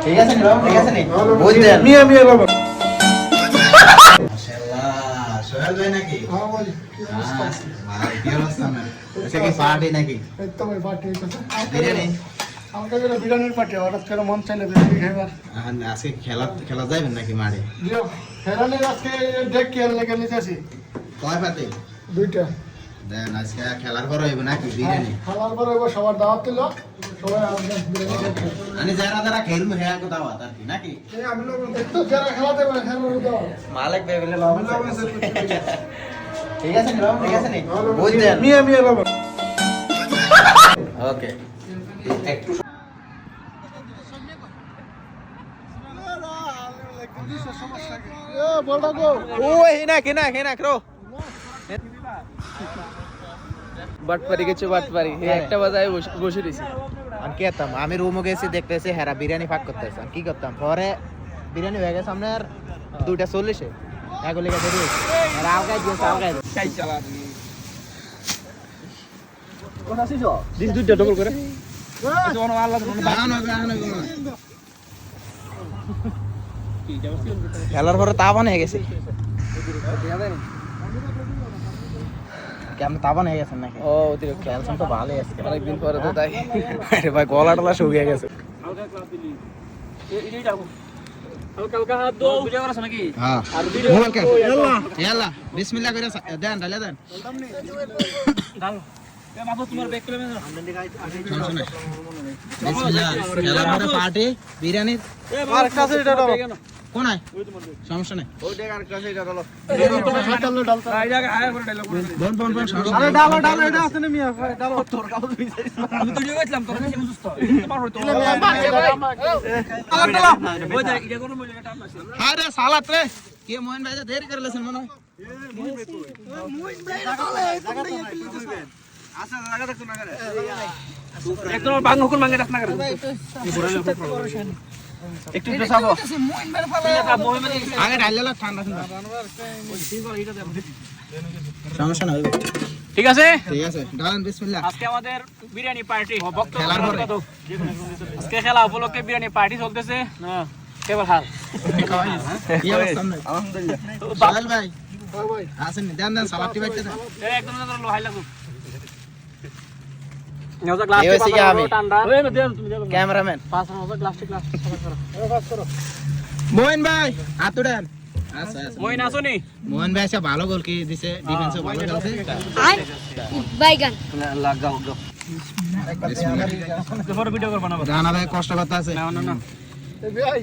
ঠিক আছে নি বাবা, ঠিক আছে নি বুঝছেন মিয়া মিয়া বাবা মাশাআল্লাহ সোহেল ভাই নাকি হ্যাঁ বল কি অবস্থা ভাই কি অবস্থা না আচ্ছা কি পার্টি নাকি এই তো ভাই পার্টি হইতাছে বিরিয়ানি আমাকে যেন বিরিয়ানির পার্টি হঠাৎ করে মন চাইলে বিরিয়ানি খাইবার আজকে খেলা খেলা যাবেন নাকি মাঠে জিও হেরানের আজকে দেখ কি আর লেগে নিতেছি কয় পাতে দুইটা দেন আজকে খেলার পর হইব নাকি বিরিয়ানি খাওয়ার পরে এবার সবার দাওয়াত দিল সবাই আমাদের বিরিয়ানি খেতে মানে যারা যারা খেলবো হ্যাঁ কো দাওয়াত আর কি নাকি আমি লোক দেখতো যারা খেলাতে পারে খেলার দাওয়াত মালিক ভাই বলে বাবা ঠিক আছে নি বাবা, ঠিক আছে নি বুঝছেন মিয়া মিয়া বাবা ওকে একটু ওই হেনা কেনা হেনা ক্রো বাটপারি কিছু বাটপারি এই একটা বাজায় বসে রইছি আমি কি করতাম আমি রুমে গেছি দেখতেছি হেরা বিরিয়ানি পাক করতেছে আমি কি করতাম পরে বিরিয়ানি হয়ে গেছে আপনার 2:40 এগুলি কে দেরি হয়েছে আর আলগাই দিয়েছে আলগাই চাই চালা কোন আসিস দিস দুইটা ডবল করে কোন আল্লাহ খেলার পরে তাবান হয়ে গেছে কেমন তাবান হয়ে গেছেন নাকি ও অতিরিক্ত খেলছেন তো ভালোই আছে অনেকদিন পরে তো তাই আরে ভাই গলা টলা শুকিয়ে গেছে হালকা ক্লাস দিলি এই যাও হালকা হালকা হাত দাও ভিডিও করছ নাকি হ্যাঁ আর ভিডিও ইয়াল্লা ইয়াল্লা বিসমিল্লাহ করে দেন ডালে দেন ডাল এ বাবু তোমার ব্যাগ করে মেরে বিসমিল্লাহ খেলার পরে পার্টি বিরিয়ানি আর কাছে এটা দাও কোন আয় সমস্যা নাই ওই দেখ আর কাছে এটা দাও ডালো ডালতা এই জায়গা আয় করে ডায়লগ বন বন বন আরে ডালো ডালো এটা আছে না মিয়া ডালো তোর কাছে বিচারিস আমি তো নিয়ে গেছিলাম তোর কাছে সুস্থ তোমার হইতো ওই দেখ এটা কোন মজা টাপ আছে আরে সালাত রে কে মোহন ভাই দেরি করে লেছেন মনে হয় আচ্ছা জায়গা দেখো না করে একদম বাং হুকুম মাঙ্গে রাখ না করে একটু একটু সাবো আগে ডাইলে লাগ ঠান্ডা ঠান্ডা সমস্যা নাই ঠিক আছে ঠিক আছে ডালেন বিসমিল্লাহ আজকে আমাদের বিরিয়ানি পার্টি খেলার পরে। আজকে খেলা উপলক্ষে বিরিয়ানি পার্টি চলতেছে কেবল হাল কি অবস্থা আপনার? আলহামদুলিল্লাহ সোহেল ভাই হ্যাঁ ভাই আসেন দেন দেন সালাদটি বাইতে দেন একদম লো হাই লাগু এই হইছে কি আমি? ক্যামেরাম্যান পাস করো মোহন ভাই হাত উড়ান আচ্ছা আচ্ছা মই নাচনি মোহন ভাই সে ভালো গোল কি দিছে ডিফেন্সে ভালো খেলছে বাইগান লাগাও গো ভিডিও করব না রানা ভাই কষ্ট করতে আছে না না এই ভাই